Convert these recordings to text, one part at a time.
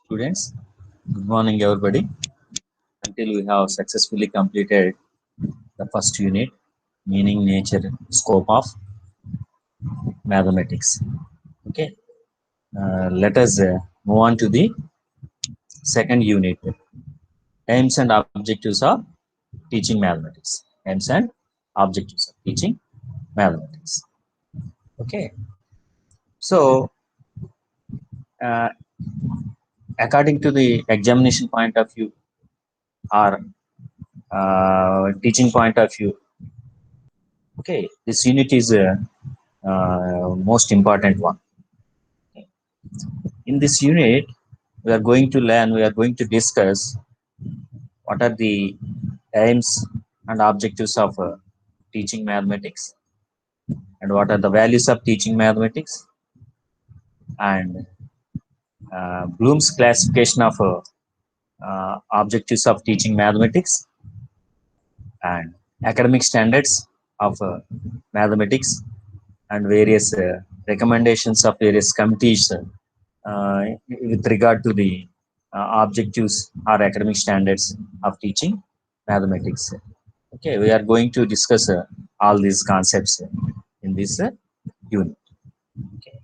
Students, good morning everybody. Until we have successfully completed the first unit, meaning, nature, scope of mathematics. Okay, let us move on to the second unit, aims and objectives of teaching mathematics. Aims and objectives of teaching mathematics. Okay, so uh, according to the examination point of view or teaching point of view, okay, this unit is most important one. In this unit, we are going to discuss what are the aims and objectives of teaching mathematics and what are the values of teaching mathematics and Bloom's classification of objectives of teaching mathematics and academic standards of mathematics and various recommendations of various committees with regard to the objectives or academic standards of teaching mathematics. Okay, we are going to discuss all these concepts in this unit. Okay.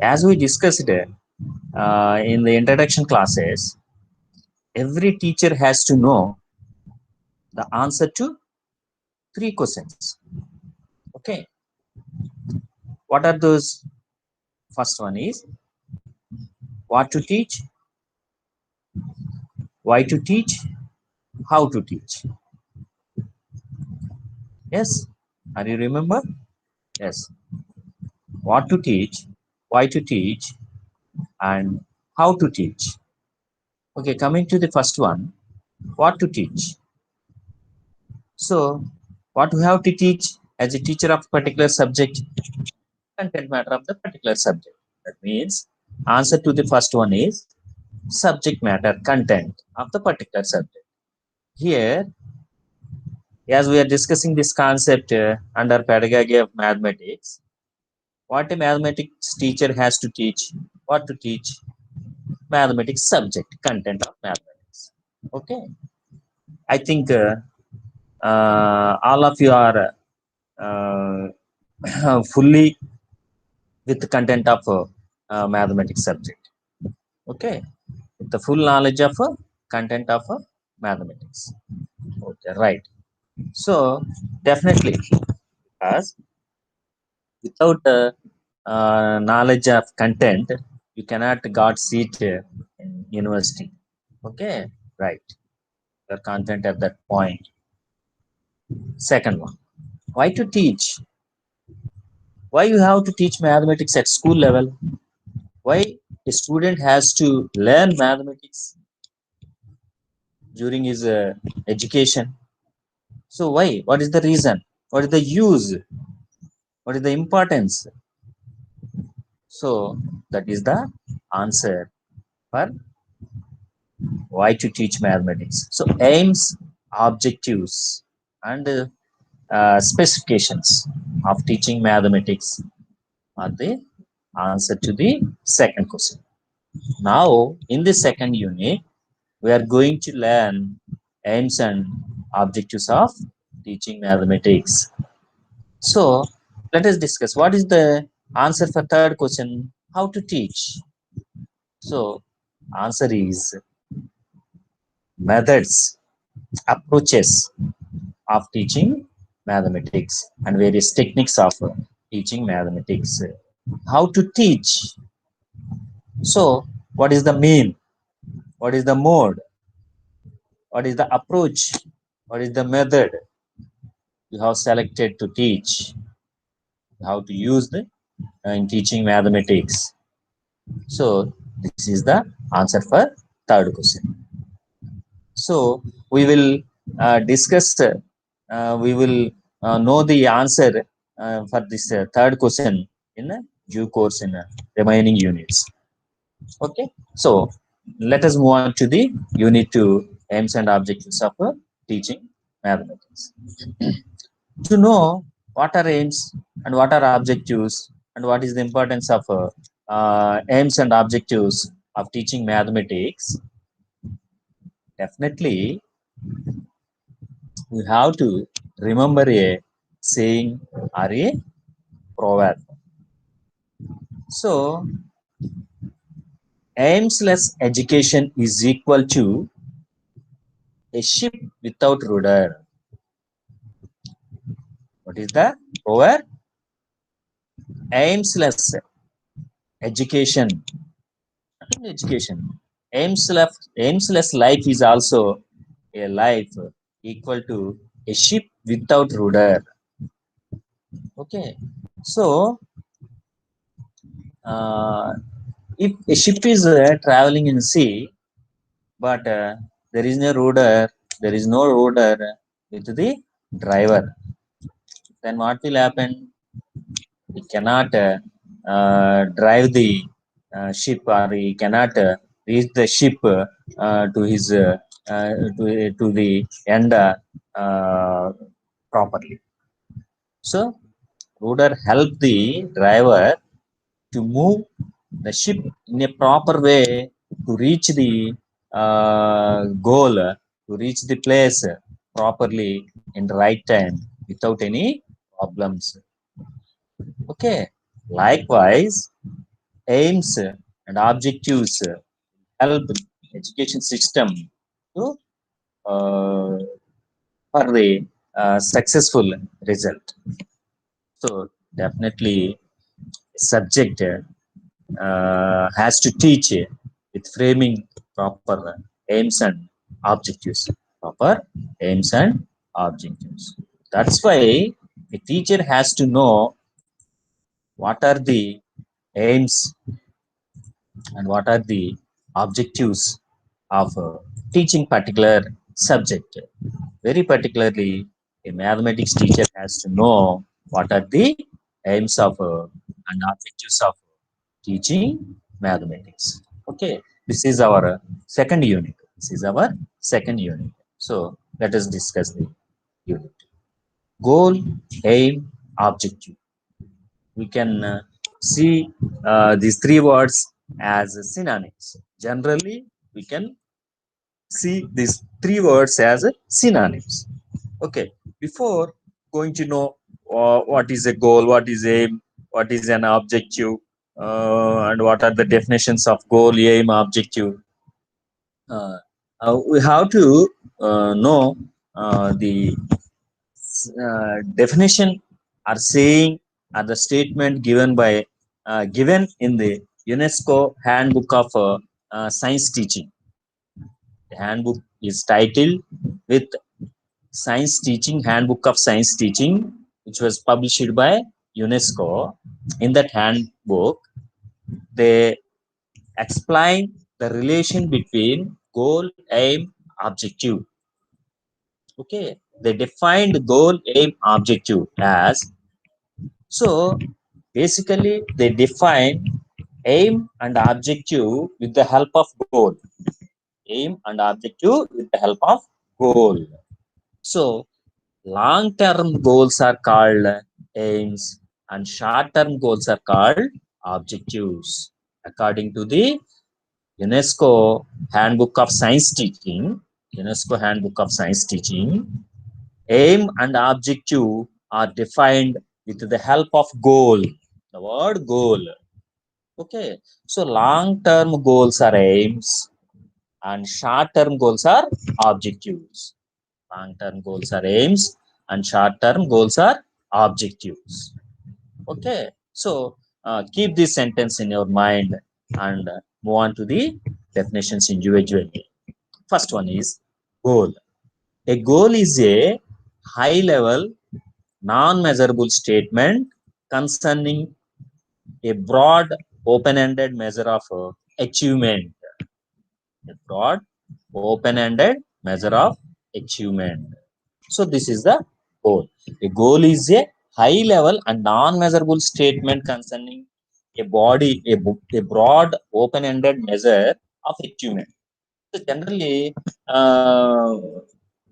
As we discussed in the introduction classes, every teacher has to know the answer to three questions. Okay, what are those? First one is what to teach, why to teach, how to teach. Yes, are you remember? Yes, what to teach, why to teach, and how to teach. Okay, coming to the first one, what to teach. So, what we have to teach as a teacher of particular subject, content matter of the particular subject. That means answer to the first one is subject matter content of the particular subject. Here, as we are discussing this concept under pedagogy of mathematics, what a mathematics teacher has to teach, what to teach, mathematics subject content of mathematics. Okay, I think all of you are fully with the content of mathematics subject. Okay, with the full knowledge of content of mathematics. Okay, right. So definitely, as without knowledge of content, you cannot got seat in university. Okay, right. Your content at that point. Second one, why to teach? Why you have to teach mathematics at school level? Why a student has to learn mathematics during his education? So why? What is the reason? What is the use? What is the importance? So that is the answer for why to teach mathematics. So aims, objectives, and specifications of teaching mathematics are the answer to the second question. Now, in the second unit, we are going to learn aims and objectives of teaching mathematics. So, let us discuss what is the answer for third question, how to teach. So, answer is methods, approaches of teaching mathematics and various techniques of teaching mathematics. How to teach? So, what is the mean? What is the mode? What is the approach? What is the method you have selected to teach? How to use the in teaching mathematics? So, this is the answer for third question. So, we will discuss. We will know the answer for this third question in due course in remaining units. Okay, so let us move on to the unit 2 aims and objectives of teaching mathematics. To know what are aims and what are objectives and what is the importance of aims and objectives, of teaching mathematics, definitely we have to remember a saying or a proverb. So, aimless education is equal to a ship without rudder. What is the proverb? Aimless education. Education. Aimless life is also a life equal to a ship without rudder. Okay. So, uh, if a ship is traveling in sea, but there is no rudder, there is no rudder with the driver, then what will happen? He cannot drive the ship, or he cannot reach the ship to his to the end properly. So rudder help the driver to move the ship in a proper way to reach the goal, to reach the place properly in the right time without any problems. Okay. Likewise, aims and objectives help education system to uh, for the successful result. So definitely, subject has to teach with framing proper aims and objectives. Proper aims and objectives. That's why a teacher has to know what are the aims and what are the objectives of teaching particular subject. Very particularly, a mathematics teacher has to know what are the aims of and objectives of teaching mathematics. Okay, this is our second unit. This is our second unit. So let us discuss the unit. Goal, aim, objective. We can see these three words as synonyms. Generally, we can see these three words as synonyms. Okay, before going to know what is a goal, what is aim, what is an objective, and what are the definitions of goal, aim, objective, uh, we have to know the definition or saying or the statement given in the UNESCO Handbook of Science Teaching. The handbook is titled with Science Teaching Handbook of Science Teaching, which was published by UNESCO. In that handbook, they explain the relation between goal, aim, objective. Okay, they defined goal, aim, objective as, so basically they define aim and objective with the help of goal. Aim and objective with the help of goal. So long-term goals are called aims and short-term goals are called objectives. According to the UNESCO Handbook of Science Teaching, UNESCO Handbook of Science Teaching, aim and objective are defined with the help of goal. The word goal. Okay. So long-term goals are aims and short-term goals are objectives. Long-term goals are aims and short-term goals are objectives. Okay. So keep this sentence in your mind and move on to the definitions individually. First one is goal. A goal is a high-level, non-measurable statement concerning a broad, open-ended measure of achievement. A broad, open-ended measure of achievement. So this is the goal. A goal is a high-level and non-measurable statement concerning a broad, open-ended measure of achievement. So generally,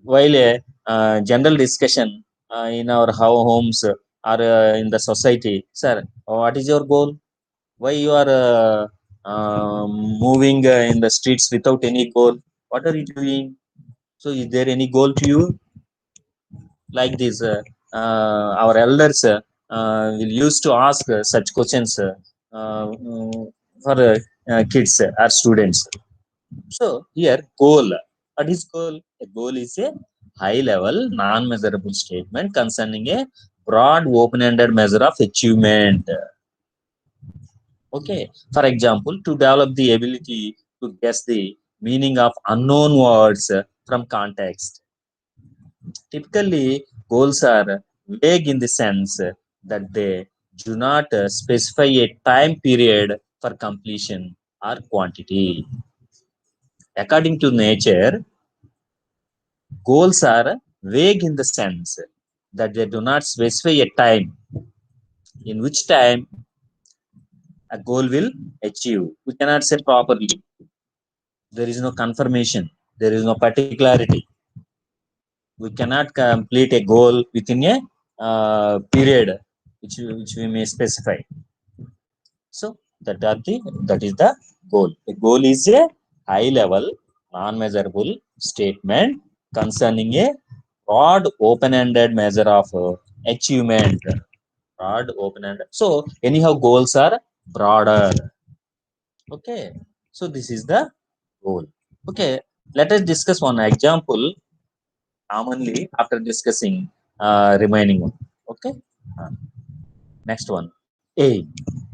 while a general discussion in our homes or in the society, sir, what is your goal? Why you are moving in the streets without any goal. What are you doing? So is there any goal to you? Like this, our elders will used to ask such questions for kids or students. So here goal, what is goal? A goal is a high level non-measurable statement concerning a broad open-ended measure of achievement. Okay, for example, to develop the ability to guess the meaning of unknown words from context. Typically, goals are vague in the sense that they do not specify a time period for completion or quantity. According to nature, goals are vague in the sense that they do not specify a time in which time a goal will achieve. We cannot say properly. There is no confirmation. There is no particularity. We cannot complete a goal within a period which we may specify. So that is the goal. The goal is a high level non-measurable statement concerning a broad open-ended measure of achievement. Broad open-ended. So anyhow, goals are broader. Okay, so this is the goal. Okay, let us discuss one example commonly after discussing remaining one. Okay, uh, next one. Aim.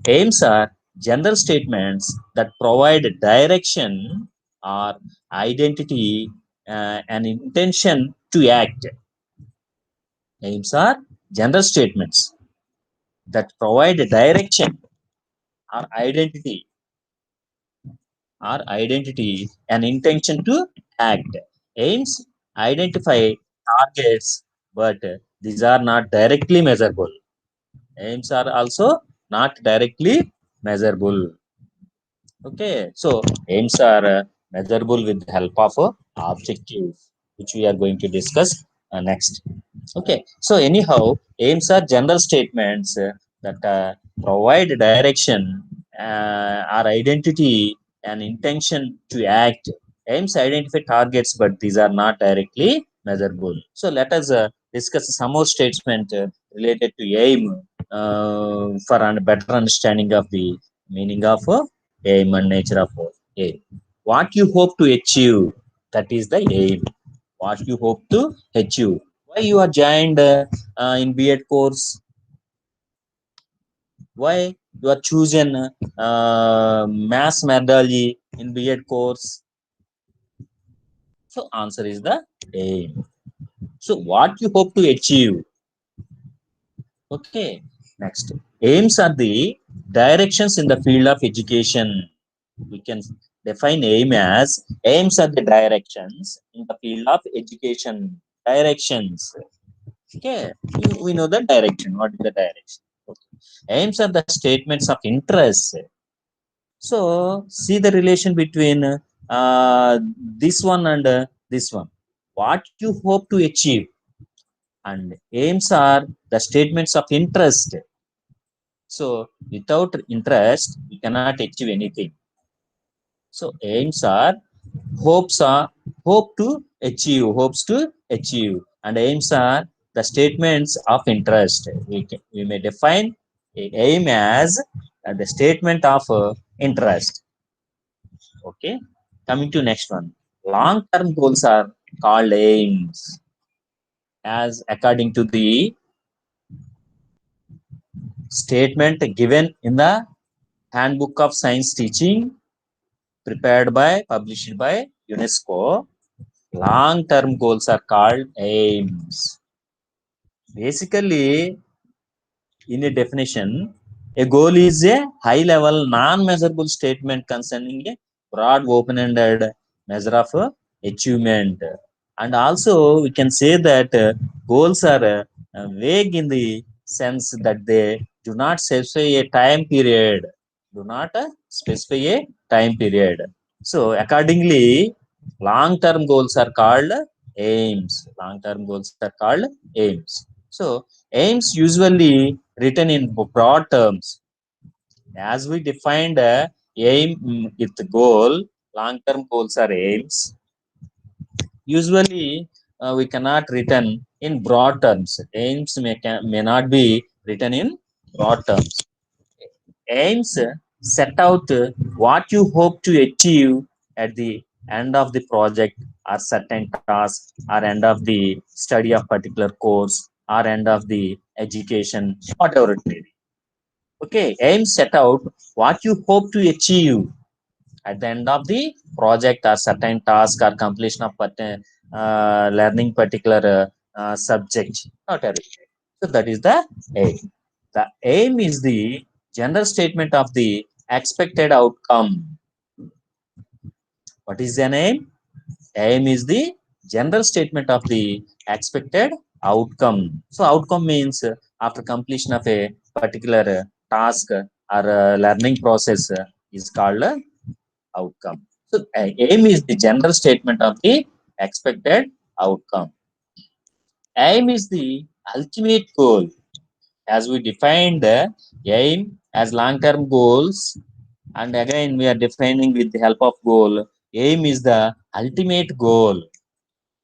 Aims are general statements that provide direction or identity and intention to act. Aims are general statements that provide direction or identity and intention to act. Aims identify targets, but these are not directly measurable. Aims are also not directly measurable. Okay, so aims are measurable with the help of objectives, which we are going to discuss next. Okay, so anyhow, aims are general statements that provide direction or identity and intention to act. Aims identify targets, but these are not directly measurable. So let us discuss some more statement related to aim for a better understanding of the meaning of aim and nature of aim. What you hope to achieve, that is the aim. What you hope to achieve. Why you are joined in B.Ed course? Why you are chosen mass methodology in B.Ed course? So answer is the aim. So what you hope to achieve? Okay. Next, aims are the directions in the field of education. We can define aim as aims are the directions in the field of education. Directions. Okay, we know the direction. What is the direction? Okay. Aims are the statements of interest. So see the relation between this one and this one. What you hope to achieve, and aims are the statements of interest. So without interest, we cannot achieve anything. So aims are hope to achieve, hopes to achieve, and aims are the statements of interest. We may define aim as the statement of interest. Okay, coming to next one. Long-term goals are called aims, as according to the statement given in the Handbook of Science Teaching, prepared by, published by UNESCO. Long-term goals are called aims. Basically, in a definition, a goal is a high-level, non-measurable statement concerning a broad, open-ended measure of achievement. And also, we can say that goals are vague in the sense that they do not specify a time period. Do not specify a time period. So, accordingly, long-term goals are called aims. Long-term goals are called aims. So, aims usually written in broad terms. As we defined aim with goal, long-term goals are aims. Usually, we cannot written in broad terms. Aims may not be written in broad terms. Aims set out what you hope to achieve at the end of the project or certain task or end of the study of particular course or end of the education, whatever it may be. Okay, aims set out what you hope to achieve at the end of the project or certain task or completion of learning particular subject, whatever. So that is the aim. The aim is the general statement of the expected outcome. What is an aim? Aim is the general statement of the expected outcome. So outcome means after completion of a particular task or learning process is called outcome. So aim is the general statement of the expected outcome. Aim is the ultimate goal. As we defined the aim as long-term goals, and again we are defining with the help of goal. Aim is the ultimate goal.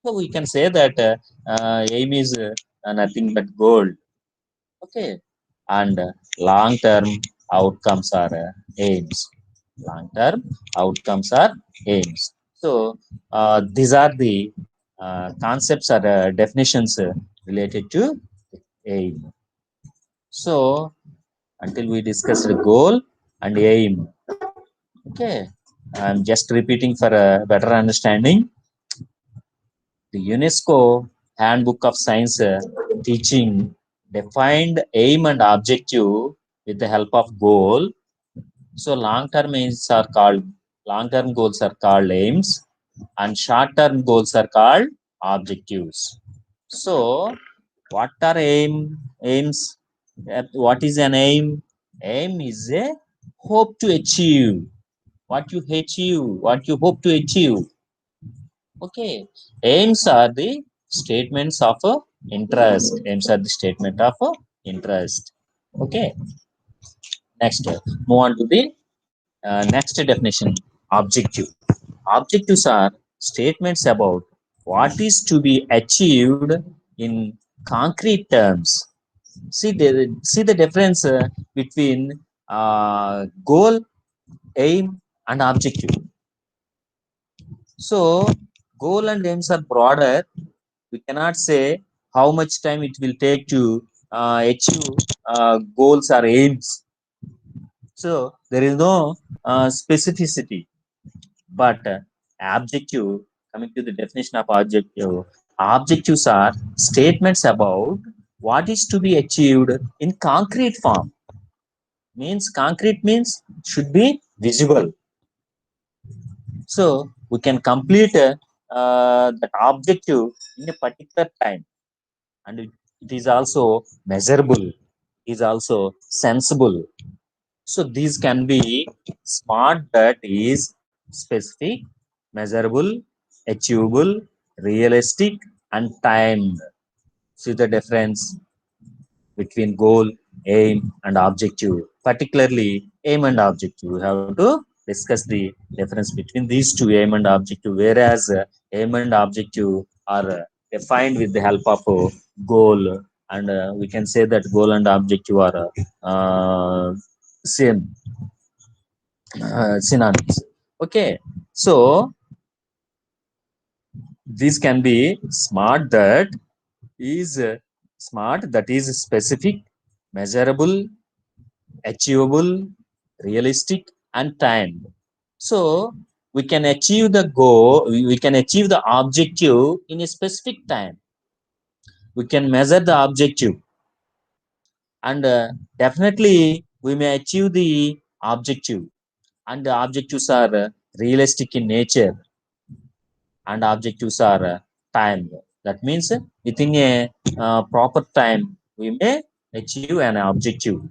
So we can say that aim is nothing but goal. Okay, and long-term outcomes are aims. Long-term outcomes are aims. So these are the concepts or definitions related to aim. So until we discuss the goal and aim. Okay, I'm just repeating for a better understanding. The UNESCO Handbook of Science teaching defined aim and objective with the help of goal. So long-term goals are called aims, and short-term goals are called objectives. So what are aims? What is an aim? Aim is a hope to achieve. What you hope to achieve. Okay. Aims are the statements of interest. Aims are the statement of interest. Okay. Next, move on to the next definition. Objective. Objectives are statements about what is to be achieved in concrete terms. See the difference between goal, aim, and objective. So goal and aims are broader. We cannot say how much time it will take to achieve goals or aims. So there is no specificity. But objective, coming to the definition of objective, objectives are statements about what is to be achieved in concrete form. Means concrete means should be visible. So we can complete that objective in a particular time, and it is also measurable, is also sensible. So these can be smart, that is specific, measurable, achievable, realistic, and timed. See the difference between goal, aim, and objective. Particularly aim and objective. We have to discuss the difference between these two, aim and objective. Whereas aim and objective are defined with the help of goal, and we can say that goal and objective are same synonyms. Okay, so this can be smart, that is specific, measurable, achievable, realistic, and timed. So we can achieve the goal, we can achieve the objective in a specific time. We can measure the objective, and definitely we may achieve the objective, and the objectives are realistic in nature, and objectives are timed. That means within a proper time we may achieve an objective.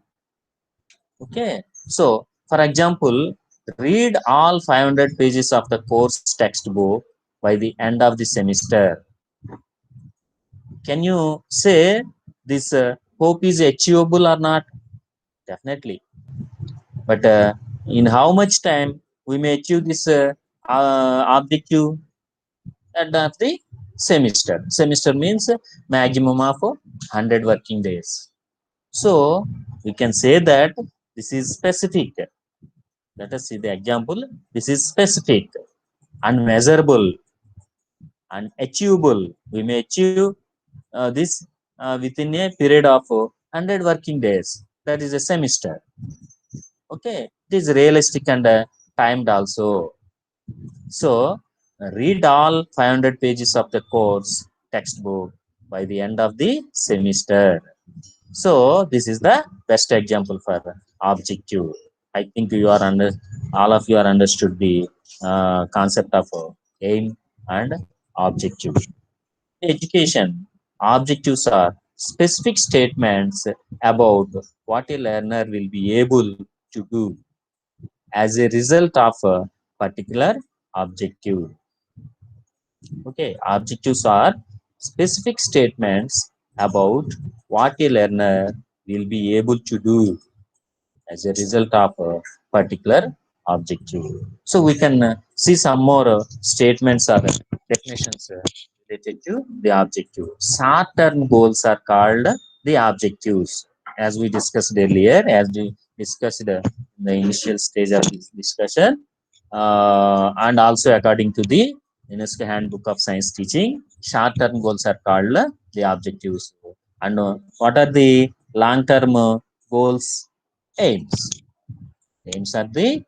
Okay, so for example, read all 500 pages of the course textbook by the end of the semester. Can you say this hope is achievable or not? Definitely. But In how much time we may achieve this objective at the semester. Semester means maximum of 100 working days. So we can say that this is specific. Let us see the example. This is specific and measurable and achievable. We may achieve this within a period of 100 working days. That is a semester. Okay, it is realistic and timed also. So read all 500 pages of the course textbook by the end of the semester. So this is the best example for objective. I think you are under all of you are understood the concept of aim and objective. Education objectives are specific statements about what a learner will be able to do as a result of a particular objective. Okay, objectives are specific statements about what a learner will be able to do as a result of a particular objective. So we can see some more statements or definitions related to the objective. Short-term goals are called the objectives, as we discussed earlier, as we discussed in the initial stage of this discussion, and also according to the UNESCO Handbook of Science Teaching, short-term goals are called the objectives. And what are the long-term goals? Aims. Aims are the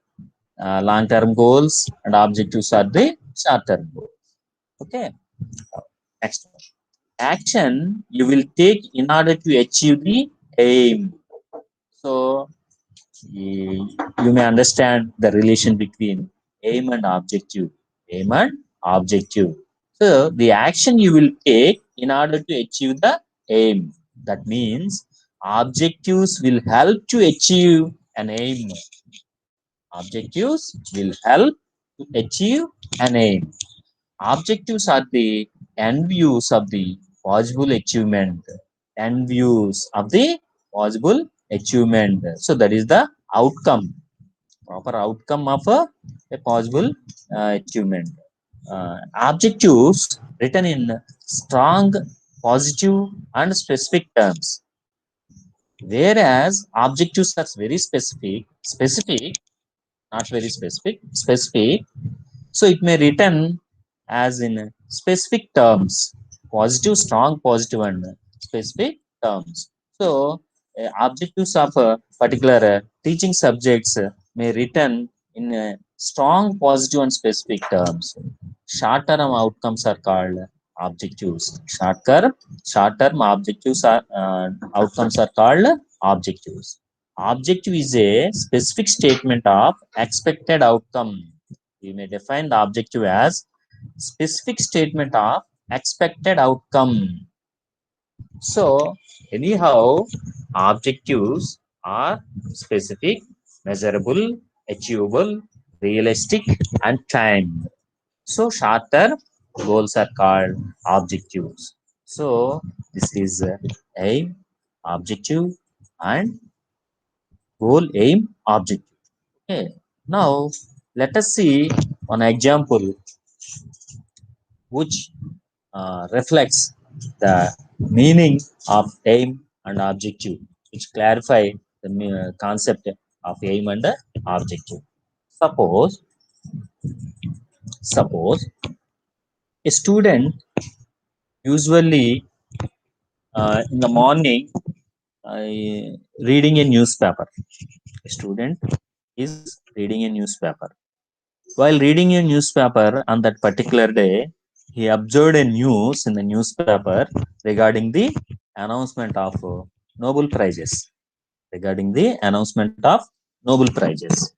long-term goals and objectives are the short-term goals. Okay. Next one. Action you will take in order to achieve the aim. So you may understand the relation between aim and objective. Aim and objective. So the action you will take in order to achieve the aim. That means objectives will help to achieve an aim. Objectives will help to achieve an aim. Objectives are the end views of the possible achievement. End views of the possible achievement. So that is the outcome, proper outcome of a possible achievement. Objectives written in strong, positive, and specific terms. Whereas objectives are very specific, not very specific. So it may written as in specific terms, positive, strong, positive, and specific terms. So objectives of particular teaching subjects may written in strong, positive, and specific terms. Short-term outcomes are called objectives. Short-term objectives are outcomes are called objectives. Objective is a specific statement of expected outcome. We may define the objective as specific statement of expected outcome. So, anyhow, objectives are specific, measurable, achievable, realistic, and timed. So, shorter goals are called objectives. So, this is aim, objective, and goal, aim, objective. Okay. Now, let us see an example which reflects the meaning of aim and objective, which clarify the concept of aim and objective. Suppose, suppose a student usually in the morning reading a newspaper. A student is reading a newspaper. While reading a newspaper on that particular day, he observed a news in the newspaper regarding the announcement of Nobel Prizes. Regarding the announcement of Nobel Prizes.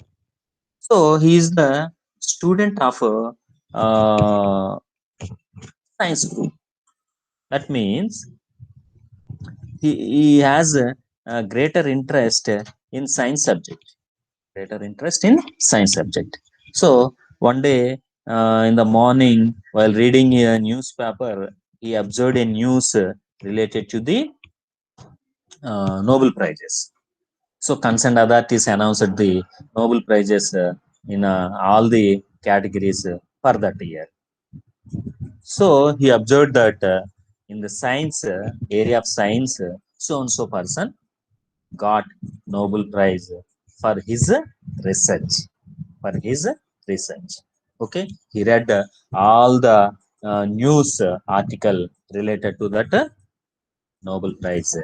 So he is the student of science group. That means he has a greater interest in science subject. Greater interest in science subject. So one day in the morning, while reading a newspaper, he observed a news related to the Nobel Prizes. So concerned authorities announced the Nobel Prizes in all the categories for that year. So he observed that in the science area of science, so and so person got Nobel Prize for his research. For his research. Okay, he read all the news article related to that Nobel Prize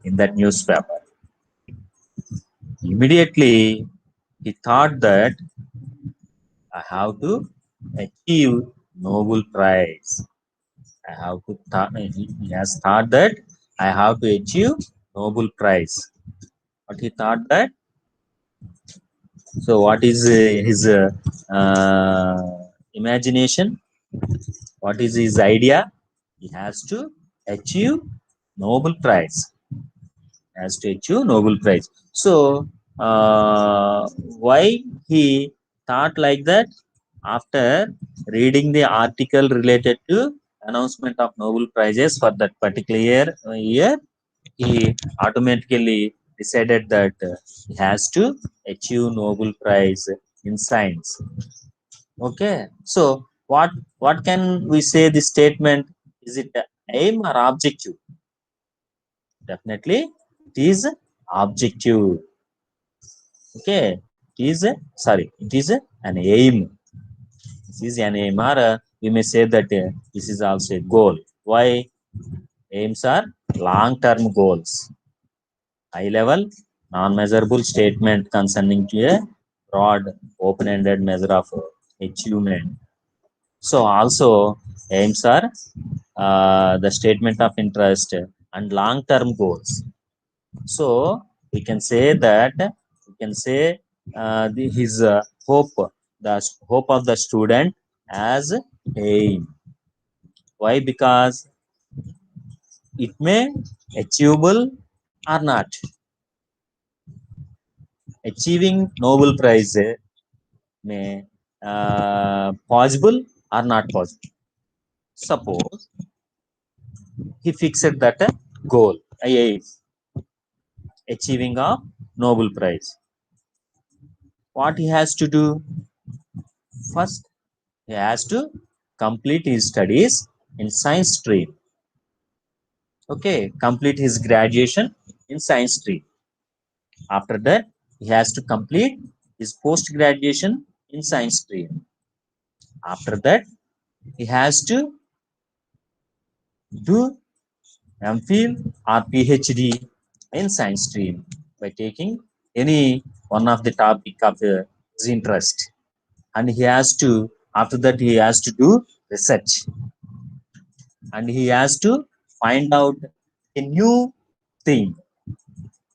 in that newspaper. Immediately, he thought that I have to achieve Nobel Prize. I have to. He has thought that I have to achieve Nobel Prize. But he thought that. So, what is his imagination? What is his idea? He has to achieve Nobel Prize. Has to achieve Nobel Prize. So, why he thought like that? After reading the article related to announcement of Nobel Prizes for that particular year, he automatically decided that he has to achieve Nobel Prize in science. Okay, so what can we say? The statement, is it aim or objective? Definitely, it is objective. Okay, it is sorry, it is an aim. This is an aim, or we may say that this is also a goal. Why? Aims are long-term goals. High level, non-measurable statement concerning to a broad, open-ended measure of achievement. So also aims are the statement of interest and long-term goals. So we can say that we can say his hope, the hope of the student as aim. Why? Because it may achievable or not. Achieving Nobel Prize may possible or not possible. Suppose he fixed that goal, aim, achieving a Nobel Prize. What he has to do? First, he has to complete his studies in science stream. Okay, complete his graduation in science stream. After that, he has to complete his post graduation in science stream. After that, he has to do MPhil or PhD in science stream by taking any one of the topic of his interest. And he has to, after that, he has to do research. And he has to find out a new thing,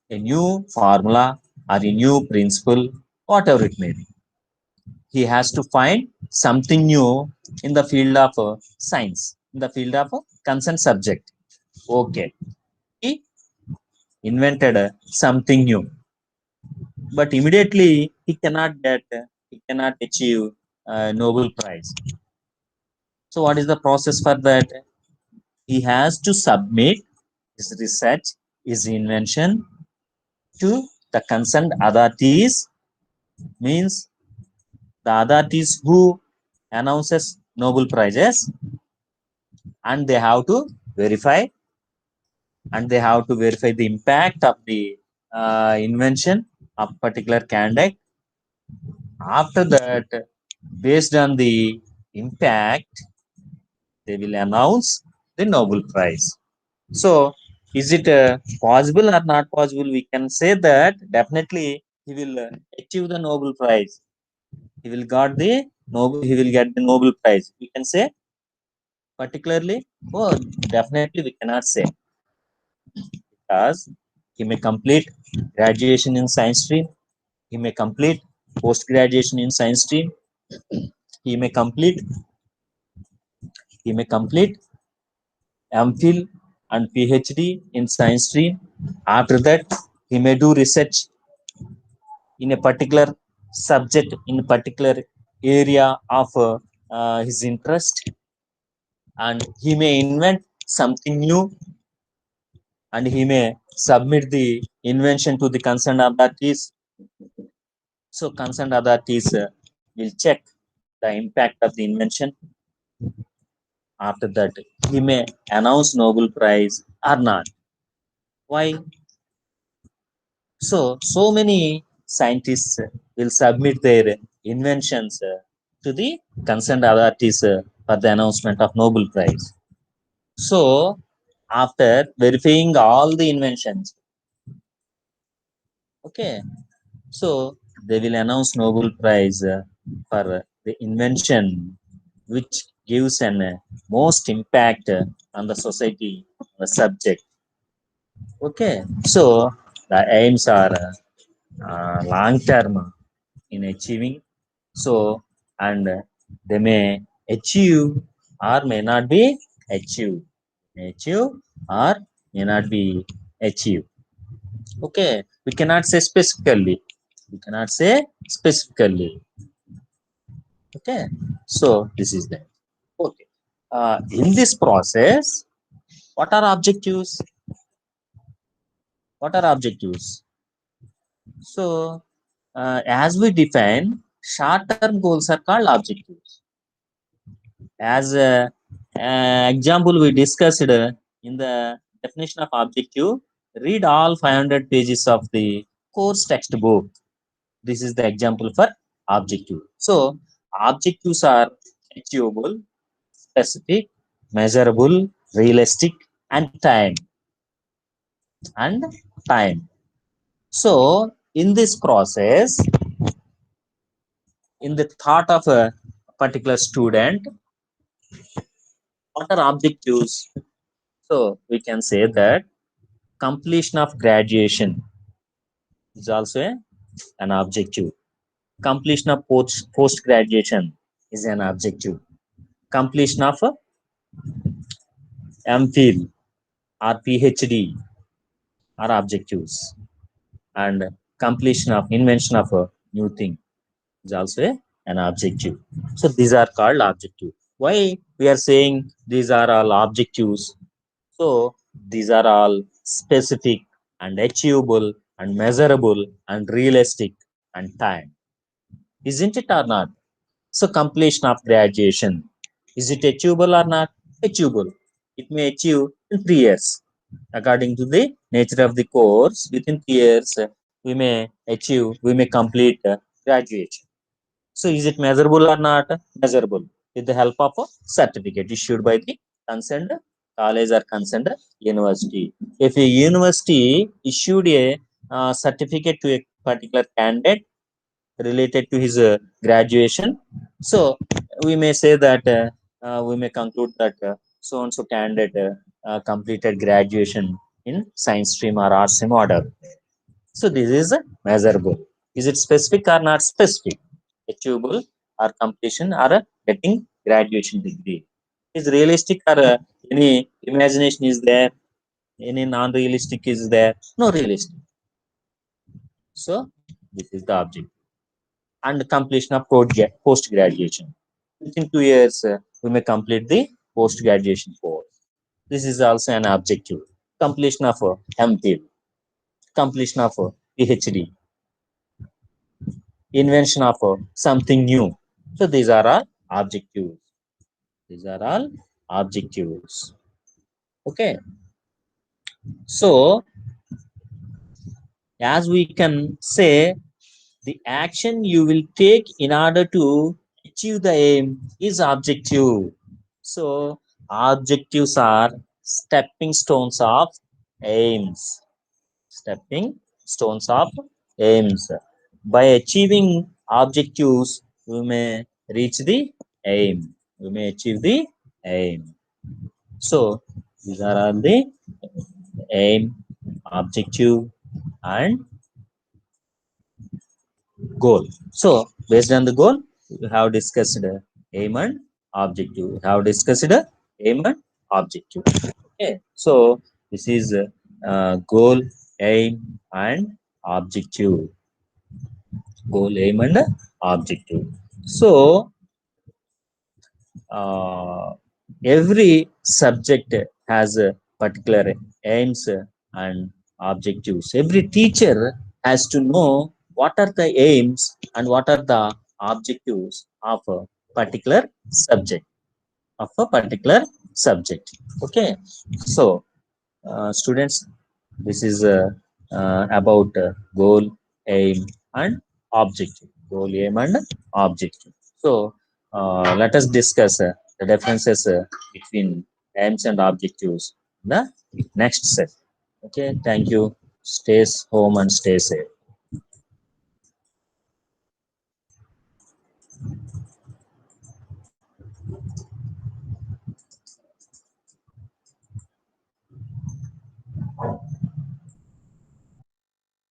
a new formula, or a new principle, whatever it may be. He has to find something new in the field of science, in the field of concerned subject. Okay, he invented something new, but immediately he cannot achieve Nobel Prize. So, what is the process for that? He has to submit his research, his invention to the concerned authorities, means the authorities who announces Nobel Prizes, and they have to verify the impact of the invention of particular candidate. After that, based on the impact, they will announce the Nobel Prize. So, is it possible or not possible? We can say that definitely he will achieve the Nobel Prize. He will got the Nobel. He will get the Nobel Prize. We can say particularly. Oh, definitely we cannot say, because he may complete graduation in science stream. He may complete post graduation in science stream. He may complete. He may complete MPhil and PhD in science stream. After that, he may do research in a particular subject, in a particular area of his interest, and he may invent something new. and he may submit the invention to the concerned authorities. So concerned authorities will check the impact of the invention. After that, he may announce Nobel Prize or not. Why? So many scientists will submit their inventions to the concerned authorities for the announcement of Nobel Prize. So after verifying all the inventions, okay, so they will announce Nobel Prize for the invention which gives an most impact on the society, the subject. Okay, so the aims are long term in achieving. So, and they may achieve or may not be achieved. Achieve or may not be achieved. Okay, we cannot say specifically. We cannot say specifically. Okay, so this is that. Okay, in this process, what are objectives? What are objectives? So, as we define, short-term goals are called objectives. As example, we discussed in the definition of objective, read all 500 pages of the course textbook. This is the example for objective. So, objectives are achievable, specific, measurable, realistic, and time. And time. So, in this process, in the thought of a particular student, what are objectives? So, we can say that completion of graduation is also an objective. Completion of post graduation is an objective. Completion of MPhil or PhD are objectives, and completion of invention of a new thing is also an objective. So these are called objective. Why we are saying these are all objectives? So these are all specific and achievable and measurable and realistic and time. Isn't it or not? So completion of graduation. Is it achievable or not? Achievable. It may achieve in 3 years. According to the nature of the course, within 3 years, we may complete graduation. So is it measurable or not? Measurable. With the help of a certificate issued by the concerned college or concerned university. If a university issued a certificate to a particular candidate related to his graduation, so we may say that we may conclude that so and so candidate completed graduation in science stream or art stream, whatever. So this is measurable. Is it specific or not specific? Achievable or completion or getting graduation degree. Is realistic or any imagination is there? Any non-realistic is there? No realistic. So this is the object. And completion of post graduation. Within 2 years, we may complete the post graduation course. This is also an objective. Completion of MPhil, completion of PhD, invention of something new. So these are all objectives. These are all objectives. Okay. So as we can say, the action you will take in order to achieve the aim is objective. So objectives are stepping stones of aims. Stepping stones of aims. By achieving objectives, we may reach the aim. We may achieve the aim. So these are all the aim, objective, and goal. So based on the goal, we have discussed aim and objective. We have discussed aim and objective. Okay. So this is goal, aim, and objective. Goal, aim, and objective. So every subject has a particular aims and objectives. Every teacher has to know what are the aims and what are the objectives of a particular subject. Okay, so students, this is about goal, aim, and objective. Goal, aim, and objective. So let us discuss the differences between aims and objectives in the next set. Okay, thank you. Stay home and stay safe.